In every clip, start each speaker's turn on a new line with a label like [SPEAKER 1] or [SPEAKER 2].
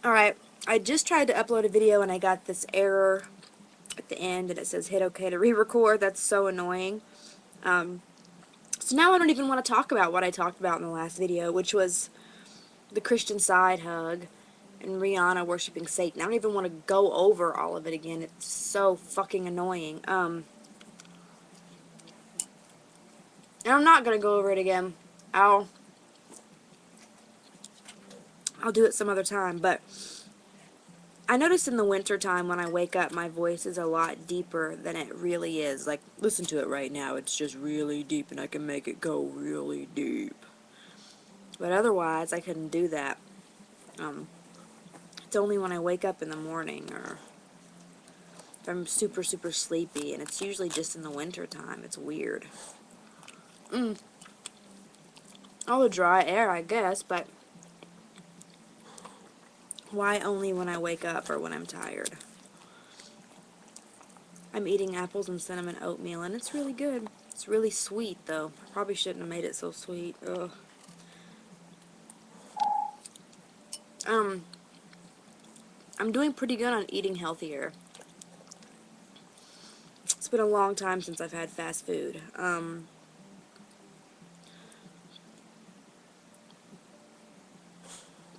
[SPEAKER 1] Alright, I just tried to upload a video and I got this error at the end and it says hit OK to re-record. That's so annoying. So now I don't even want to talk about what I talked about in the last video, which was the Christian side hug and Rihanna worshiping Satan. I don't even want to go over all of it again. It's so fucking annoying. And I'm not going to go over it again. I'll do it some other time, but I notice in the winter time when I wake up, my voice is a lot deeper than it really is. Like, listen to it right now. It's just really deep, and I can make it go really deep. But otherwise, I couldn't do that. It's only when I wake up in the morning, or if I'm super, super sleepy, and it's usually just in the winter time. It's weird. All the dry air, I guess, but why only when I wake up or when I'm tired? I'm eating apples and cinnamon oatmeal, and it's really good. It's really sweet, though. Probably shouldn't have made it so sweet. Ugh. I'm doing pretty good on eating healthier. It's been a long time since I've had fast food.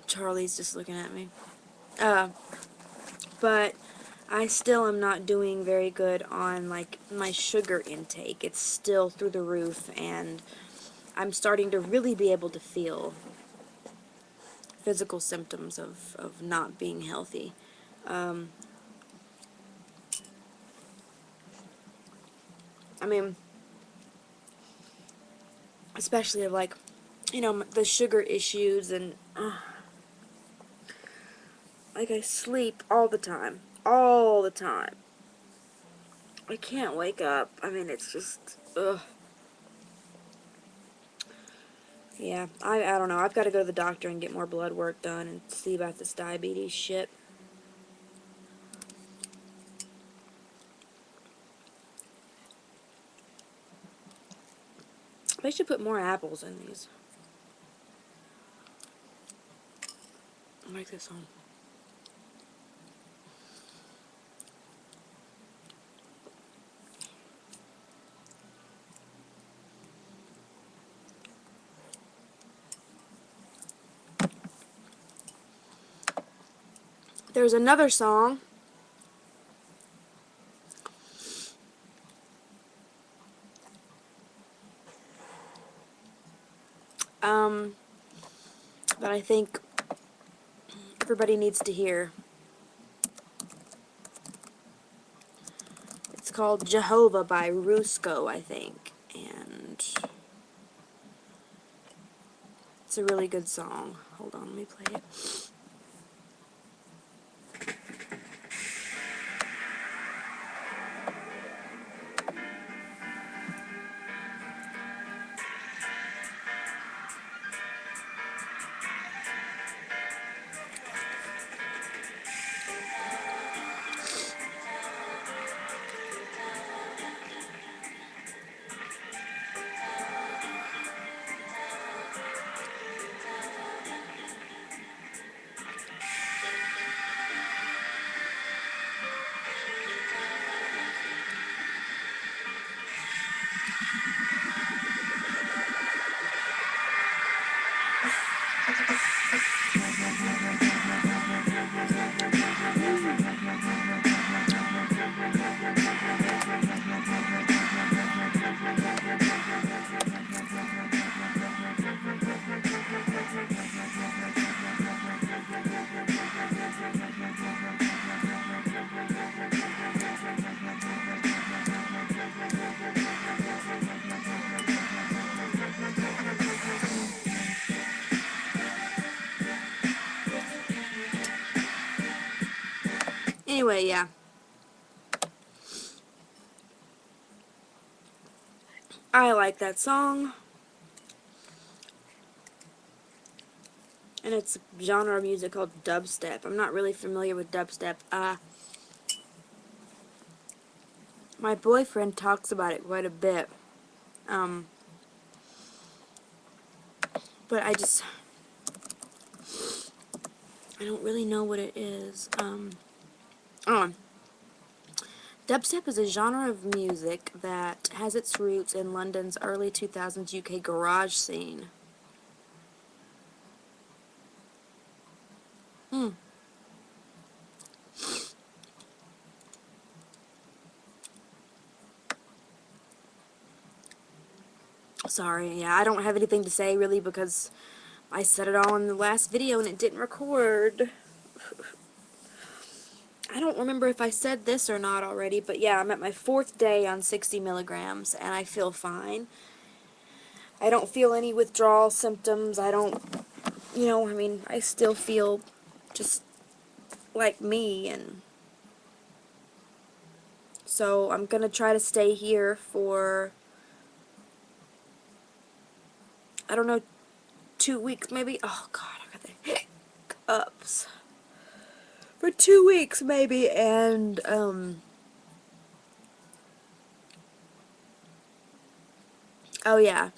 [SPEAKER 1] Charlie's just looking at me. But I still am not doing very good on, like, my sugar intake. It's still through the roof, and I'm starting to really be able to feel physical symptoms of not being healthy. I mean, especially of, like, you know, the sugar issues, and like, I sleep all the time. All the time. I can't wake up. I mean, it's just, ugh. Yeah, I don't know. I've got to go to the doctor and get more blood work done and see about this diabetes shit. I should put more apples in these. I like this one. There's another song that I think everybody needs to hear. It's called Jehovah by Rusko, I think, and it's a really good song. Hold on, let me play it. Anyway, yeah. I like that song. And it's a genre of music called dubstep. I'm not really familiar with dubstep. My boyfriend talks about it quite a bit. But I don't really know what it is. Oh, dubstep is a genre of music that has its roots in London's early 2000s UK garage scene. Hmm. Sorry, yeah, I don't have anything to say really because I said it all in the last video and it didn't record. I don't remember if I said this or not already, but yeah, I'm at my 4th day on 60 milligrams and I feel fine. I don't feel any withdrawal symptoms. I don't, I mean, I still feel just like me, and so I'm gonna try to stay here for, I don't know, 2 weeks maybe. Oh god, I got the hiccups. For 2 weeks maybe, and oh yeah,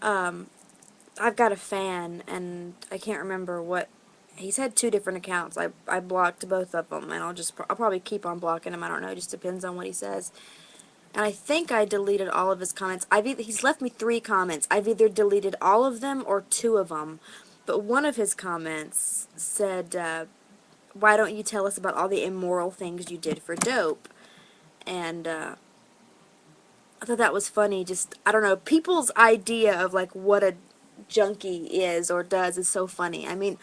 [SPEAKER 1] I've got a fan, and I can't remember what. He's had 2 different accounts. I blocked both of them, and I'll probably keep on blocking him. I don't know. It just depends on what he says. And I think I deleted all of his comments. He's left me 3 comments. I've either deleted all of them or 2 of them. But one of his comments said, "Why don't you tell us about all the immoral things you did for dope?" And I thought that was funny. Just, I don't know, people's idea of like what a junkie is or does is so funny. I mean,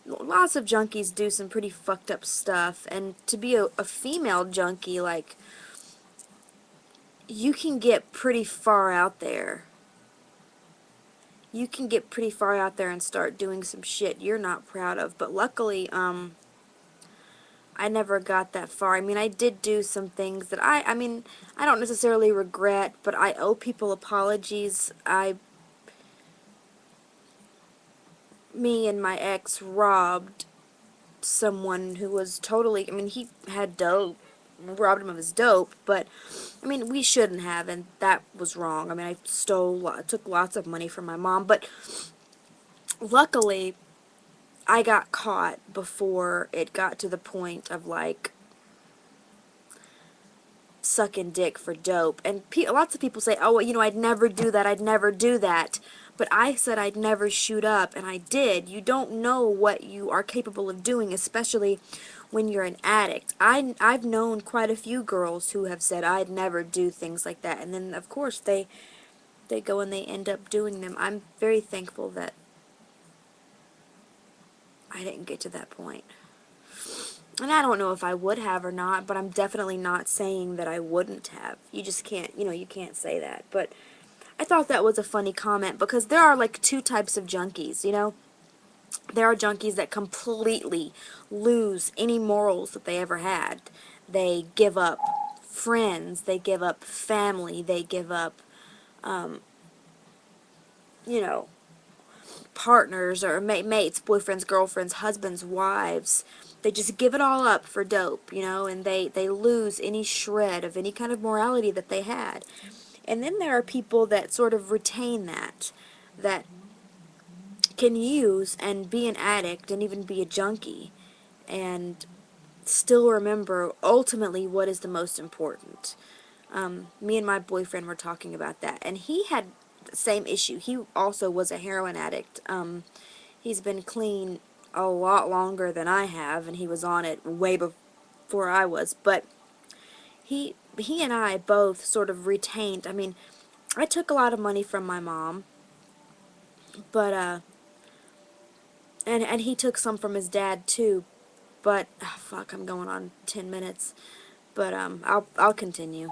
[SPEAKER 1] lots of junkies do some pretty fucked up stuff, and to be a female junkie, like, you can get pretty far out there. You can get pretty far out there and start doing some shit you're not proud of. But luckily, I never got that far. I mean, I did do some things that I mean, I don't necessarily regret, but I owe people apologies. Me and my ex robbed someone who was totally, I mean, he had dope, robbed him of his dope, but, I mean, we shouldn't have, and that was wrong. I mean, I took lots of money from my mom, but luckily, I got caught before it got to the point of, like, sucking dick for dope. And lots of people say, oh, I'd never do that, I'd never do that. But I said I'd never shoot up, and I did. You don't know what you are capable of doing, especially when you're an addict. I've known quite a few girls who have said I'd never do things like that, and then, of course, they go and they end up doing them. I'm very thankful that I didn't get to that point. And I don't know if I would have or not, but I'm definitely not saying that I wouldn't have. You just can't, you can't say that. But I thought that was a funny comment because there are like 2 types of junkies, There are junkies that completely lose any morals that they ever had. They give up friends, they give up family, they give up, you know, partners or mates, boyfriends, girlfriends, husbands, wives. They just give it all up for dope, and they lose any shred of any kind of morality that they had. And then there are people that sort of retain that can use and be an addict and even be a junkie and still remember ultimately what is the most important. Me and my boyfriend were talking about that, and he had the same issue. He also was a heroin addict. He's been clean a lot longer than I have, and he was on it way before I was, but he and I both sort of retained, I mean, I took a lot of money from my mom, but, and he took some from his dad, too, but, fuck, I'm going on 10 minutes, but, I'll continue.